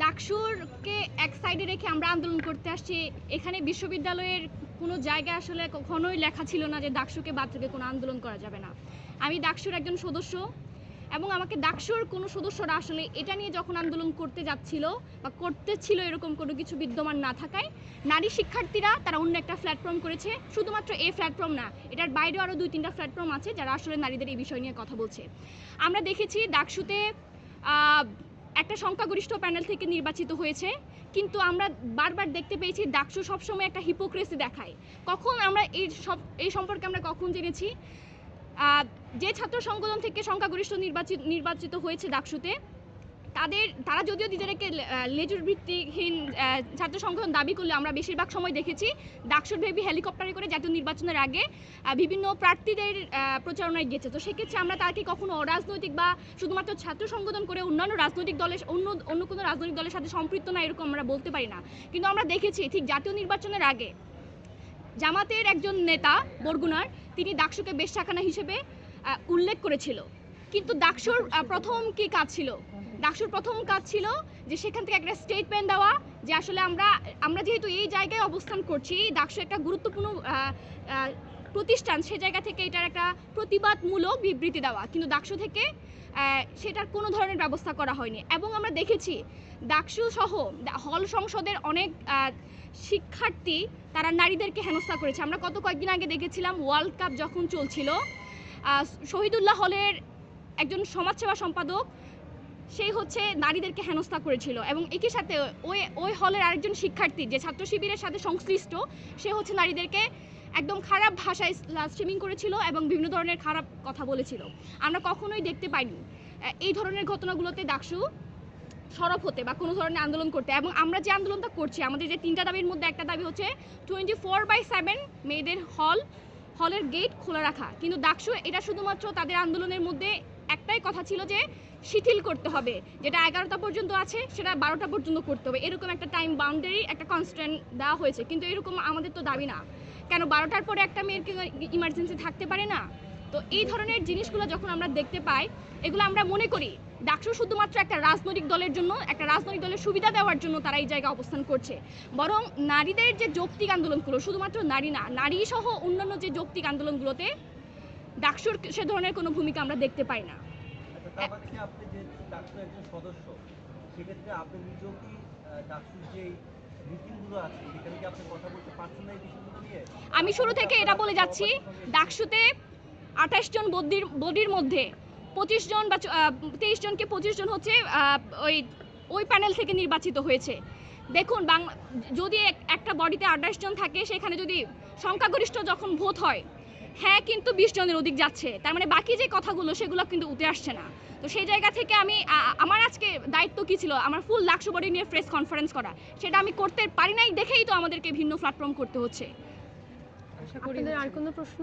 ডাকসুরকে এক সাইডে রেখে আমরা আন্দোলন করতে আসছি। এখানে বিশ্ববিদ্যালয়ের কোনো জায়গায় আসলে কখনোই লেখা ছিল না যে ডাকসুকে বাদ রেখে কোনো আন্দোলন করা যাবে না। আমি ডাকসুর একজন সদস্য এবং আমাকে ডাকসুর কোনো সদস্যরা আসলে এটা নিয়ে যখন আন্দোলন করতে যাচ্ছিল বা করতেছিল এরকম কোনো কিছু বিদ্যমান না থাকায় নারী শিক্ষার্থীরা তারা অন্য একটা প্ল্যাটফর্ম করেছে। শুধুমাত্র এই প্ল্যাটফর্ম না, এটার বাইরেও আরও 2-3টা প্ল্যাটফর্ম আছে যারা আসলে নারীদের এই বিষয় নিয়ে কথা বলছে। আমরা দেখেছি ডাকসুতে একটা সংখ্যাগরিষ্ঠ প্যানেল থেকে নির্বাচিত হয়েছে, কিন্তু আমরা বারবার দেখতে পেয়েছি ডাকসু সবসময় একটা হিপোক্রেসি দেখায়। কখন আমরা এই সম্পর্কে আমরা কখন জেনেছি, যে ছাত্র সংগঠন থেকে সংখ্যাগরিষ্ঠ নির্বাচিত হয়েছে ডাকসুতে তারা যদিও নিজেদেরকে লেজুর ভিত্তিহীন ছাত্র সংগঠন দাবি করলে আমরা বেশিরভাগ সময় দেখেছি ডাকসুর ভেবি হেলিকপ্টারে করে জাতীয় নির্বাচনের আগে বিভিন্ন প্রার্থীদের প্রচারণায় গেছে। তো সেক্ষেত্রে আমরা তাকে কখনো অরাজনৈতিক বা শুধুমাত্র ছাত্র সংগঠন করে অন্যান্য রাজনৈতিক দলের অন্য কোনো রাজনৈতিক দলের সাথে সম্পৃক্ত না এরকম আমরা বলতে পারি না। কিন্তু আমরা দেখেছি ঠিক জাতীয় নির্বাচনের আগে জামাতের একজন নেতা বরগুনার তিনি ডাকসুকে বেশ্যাখানা হিসেবে উল্লেখ করেছিল। কিন্তু ডাকসুর প্রথম কি কাজ ছিল? ডাকসুর প্রথম কাজ ছিল যে সেখান থেকে একটা স্টেটমেন্ট দেওয়া যে আসলে আমরা যেহেতু এই জায়গায় অবস্থান করছি, ডাকসু একটা গুরুত্বপূর্ণ প্রতিষ্ঠান, সে জায়গা থেকে এটার একটা প্রতিবাদমূলক বিবৃতি দেওয়া। কিন্তু ডাকসু থেকে সেটার কোনো ধরনের ব্যবস্থা করা হয়নি। এবং আমরা দেখেছি ডাকসু সহ হল সংসদের অনেক শিক্ষার্থী তারা নারীদেরকে হেনস্থা করেছে। আমরা কয়েকদিন আগে দেখেছিলাম ওয়ার্ল্ড কাপ যখন চলছিল, শহীদুল্লাহ হলের একজন সমাজসেবা সম্পাদক সেই নারীদেরকে হেনস্থা করেছিল। এবং একই সাথে ওই হলের আরেকজন শিক্ষার্থী যে ছাত্র শিবিরের সাথে সংশ্লিষ্ট সে নারীদেরকে একদম খারাপ ভাষায় স্ট্রিমিং করেছিল এবং বিভিন্ন ধরনের খারাপ কথা বলেছিল। আমরা কখনোই দেখতে পাইনি এই ধরনের ঘটনাগুলোতে ডাকসু সরব হতে বা কোনো ধরনের আন্দোলন করতে। এবং আমরা যে আন্দোলনটা করছি, আমাদের যে 3টা দাবির মধ্যে একটা দাবি হচ্ছে 24/7 মেয়েদের হলের গেট খোলা রাখা। কিন্তু ডাকসু এটা শুধুমাত্র তাদের আন্দোলনের মধ্যে একটাই কথা ছিল যে শিথিল করতে হবে, যেটা 11টা পর্যন্ত আছে সেটা 12টা পর্যন্ত করতে হবে, এরকম একটা টাইম বাউন্ডারি একটা কনস্ট্যান্ট দেওয়া হয়েছে। কিন্তু এরকম আমাদের তো দাবি না, কেন 12টার পরে একটা মেয়ের ইমার্জেন্সি থাকতে পারে না? তো এই ধরনের জিনিসগুলো যখন আমরা দেখতে পাই, এগুলো আমরা মনে করি ডাকসু শুধুমাত্র একটা রাজনৈতিক দলের জন্য, একটা রাজনৈতিক দলের সুবিধা দেওয়ার জন্য তারা এই জায়গায় অবস্থান করছে। বরং নারীদের যে যৌক্তিক আন্দোলনগুলো, শুধুমাত্র নারী না, নারী সহ অন্যান্য যে যৌক্তিক আন্দোলনগুলোতে ডাকসুর সে ধরনের কোনো ভূমিকা আমরা দেখতে পাই না। আপনি যে ডাকসুর একজন সদস্য, সেক্ষেত্রে আপনি নিজেও কি ডাকসুর যে মিটিংগুলো আছে সেখানে কি আপনি কথা বলতে পারছেন না এই বিষয়গুলো নিয়ে? আমি শুরু থেকে এটা বলে যাচ্ছি, ডাকসুতে 28 জন বডির মধ্যে 25 জন বা 23 জনকে 25 জন ওই প্যানেল থেকে নির্বাচিত হয়েছে। দেখুন, যদি একটা বডিতে 28 জন থাকে, সেখানে যদি সংখ্যাগরিষ্ঠ যখন ভোট হয়, হ্যাঁ কিন্তু 20 জনের অধিক যাচ্ছে, তার মানে বাকি যে কথাগুলো সেগুলো কিন্তু উঠে আসছে না। তো সেই জায়গা থেকে আমার আজকে দায়িত্ব কি ছিল, আমার ফুল ডাকসু বডি নিয়ে প্রেস কনফারেন্স করা, সেটা আমি করতে পারি নাই দেখেই তো আমাদেরকে ভিন্ন প্ল্যাটফর্ম করতে হচ্ছে। আশা করি। আর কোনো প্রশ্ন?